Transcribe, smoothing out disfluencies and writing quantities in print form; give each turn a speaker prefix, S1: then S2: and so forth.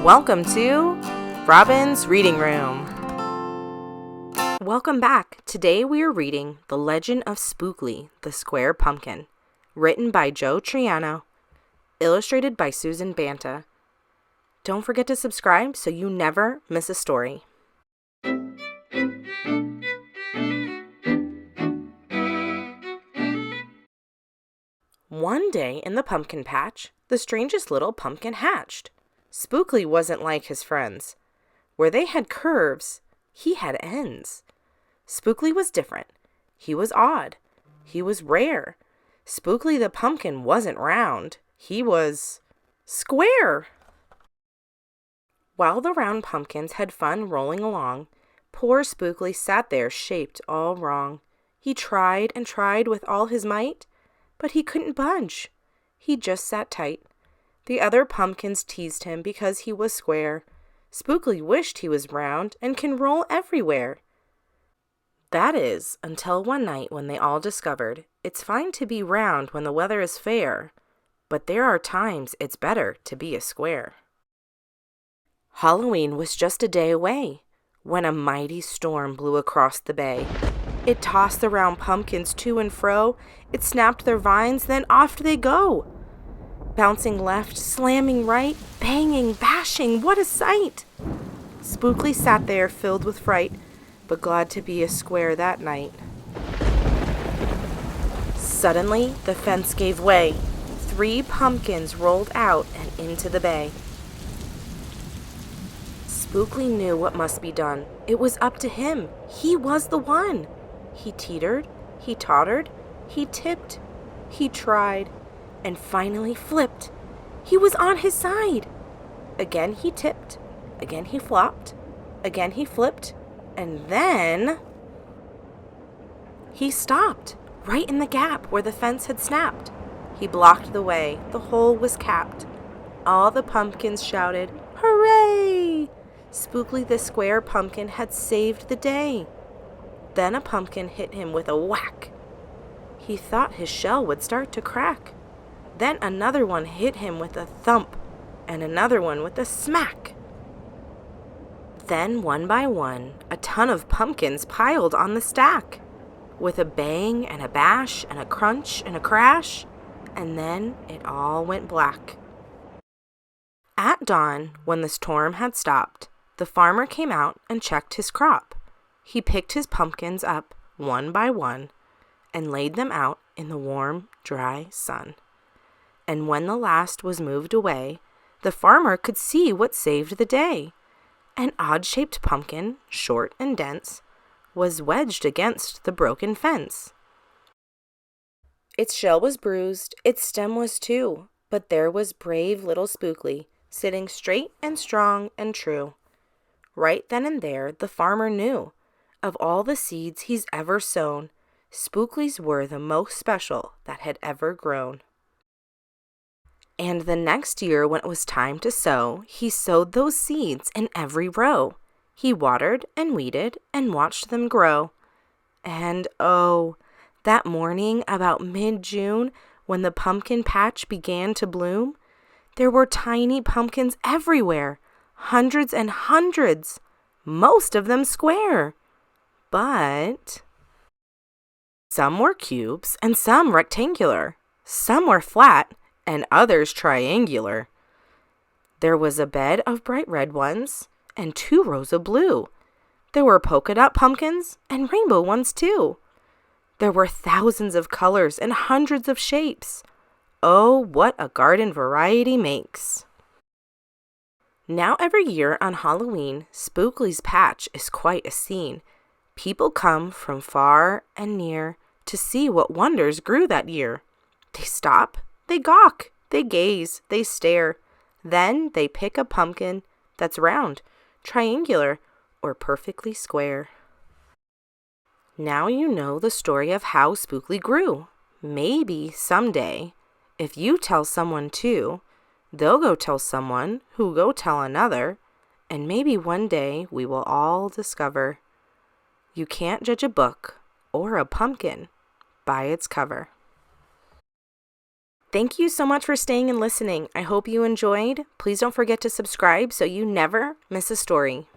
S1: Welcome to Robin's Reading Room. Welcome back. Today we are reading The Legend of Spookley the Pumpkin, written by Troiano, illustrated by Banta. Don't forget to subscribe so you never miss a story. One day in the pumpkin patch, the strangest little pumpkin hatched. Spookley wasn't like his friends. Where they had curves, he had ends. Spookley was different. He was odd. He was rare. Spookley the Pumpkin wasn't round. He was square. While the round pumpkins had fun rolling along, poor Spookley sat there shaped all wrong. He tried and tried with all his might, but he couldn't budge. He just sat tight. The other pumpkins teased him because he was square. Spookley wished he was round and can roll everywhere. That is, until one night when they all discovered it's fine to be round when the weather is fair, but there are times it's better to be a square. Halloween was just a day away when a mighty storm blew across the bay. It tossed the round pumpkins to and fro. It snapped their vines, then off they go. Bouncing left, slamming right, banging, bashing, what a sight! Spookley sat there filled with fright, but glad to be a square that night. Suddenly, the fence gave way. 3 pumpkins rolled out and into the bay. Spookley knew what must be done. It was up to him. He was the one. He teetered, he tottered, he tipped, he tried, and finally flipped. He was on his side. Again he tipped, again he flopped, again he flipped, and then he stopped, right in the gap where the fence had snapped. He blocked the way. The hole was capped. All the pumpkins shouted, "Hooray!" Spookley the Pumpkin had saved the day. Then a pumpkin hit him with a whack. He thought his shell would start to crack. Then another one hit him with a thump, and another one with a smack. Then, one by one, a ton of pumpkins piled on the stack, with a bang and a bash and a crunch and a crash, and then it all went black. At dawn, when the storm had stopped, the farmer came out and checked his crop. He picked his pumpkins up one by one and laid them out in the warm, dry sun. And when the last was moved away, the farmer could see what saved the day. An odd-shaped pumpkin, short and dense, was wedged against the broken fence. Its shell was bruised, its stem was too, but there was brave little Spookley, sitting straight and strong and true. Right then and there, the farmer knew, of all the seeds he's ever sown, Spookley's were the most special that had ever grown. And the next year, when it was time to sow, he sowed those seeds in every row. He watered and weeded and watched them grow. And oh, that morning about mid-June, when the pumpkin patch began to bloom, there were tiny pumpkins everywhere, hundreds and hundreds, most of them square. But some were cubes and some rectangular, some were flat, and others triangular. There was a bed of bright red ones, and 2 rows of blue. There were polka dot pumpkins, and rainbow ones too. There were thousands of colors and hundreds of shapes. Oh, what a garden variety makes! Now every year on Halloween, Spookley's patch is quite a scene. People come from far and near to see what wonders grew that year. They stop, they gawk, they gaze, they stare. Then they pick a pumpkin that's round, triangular, or perfectly square. Now you know the story of how Spookley grew. Maybe someday, if you tell someone too, they'll go tell someone who go tell another, and maybe one day we will all discover you can't judge a book or a pumpkin by its cover. Thank you so much for staying and listening. I hope you enjoyed. Please don't forget to subscribe so you never miss a story.